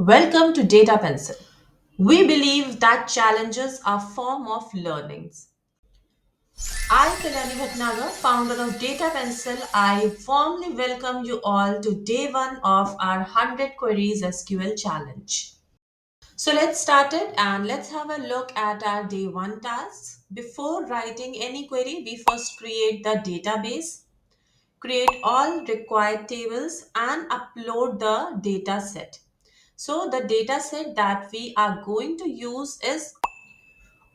Welcome to DataPencil. We believe that challenges are form of learnings. I, Kalani Bhatnagar, founder of DataPencil, I warmly welcome you all to day one of our 100 Queries SQL challenge. So let's start it and let's have a look at our day one tasks. Before writing any query, we first create the database, create all required tables and upload the data set. So the data set that we are going to use is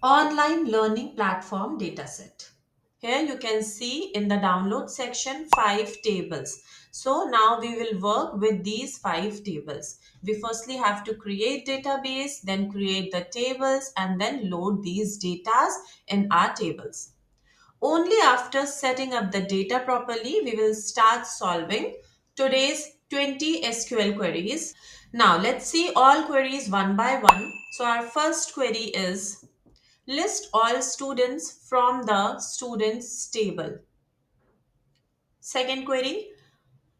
online learning platform dataset. Here you can see in the download section 5 tables. So now we will work with these 5 tables. We firstly have to create database, then create the tables and then load these datas in our tables. Only after setting up the data properly, we will start solving today's 20 SQL queries. Now let's see all queries one by one. So our first query is list all students from the students table. Second query,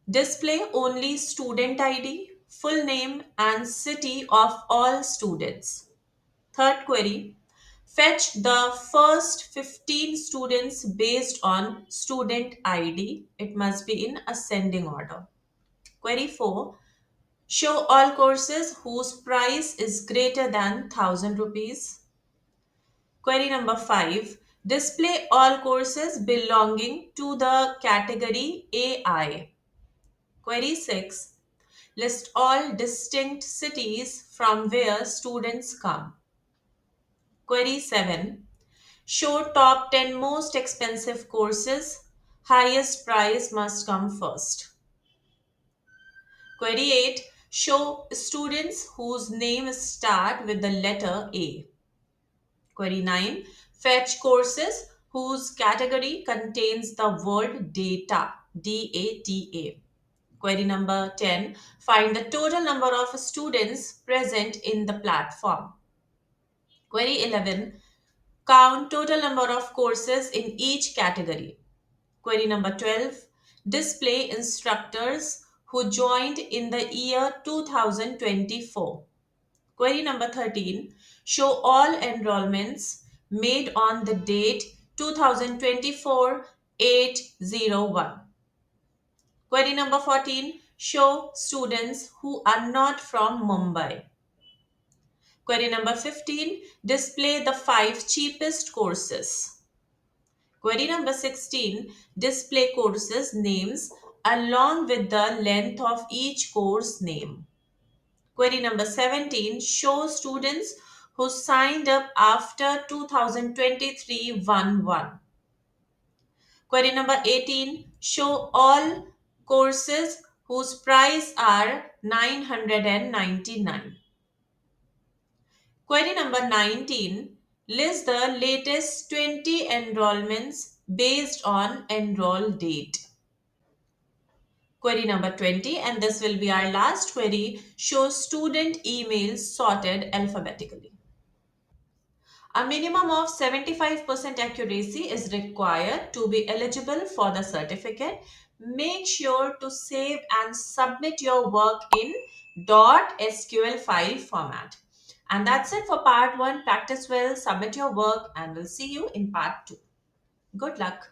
display only student ID, full name and city of all students. Third query, fetch the first 15 students based on student ID. It must be in ascending order. Query 4, show all courses whose price is greater than 1000 rupees. Query number 5, display all courses belonging to the category AI. Query 6, list all distinct cities from where students come. Query 7, show top 10 most expensive courses. Highest price must come first. Query 8, show students whose names start with the letter A. Query 9, fetch courses whose category contains the word data, DATA. Query number 10, find the total number of students present in the platform. Query 11, count total number of courses in each category. Query number 12, display instructors who joined in the year 2024. Query number 13, show all enrollments made on the date 2024-801. Query number 14, show students who are not from Mumbai. Query number 15, display the 5 cheapest courses. Query number 16, display courses names along with the length of each course name. Query number 17, show students who signed up after 2023-11. Query number 18, show all courses whose price are 999. Query number 19, list the latest 20 enrollments based on enroll date. Query number 20, and this will be our last query, show student emails sorted alphabetically. A minimum of 75% accuracy is required to be eligible for the certificate. Make sure to save and submit your work in .sql file format. And that's it for part 1. Practice well, submit your work, and we'll see you in part 2. Good luck.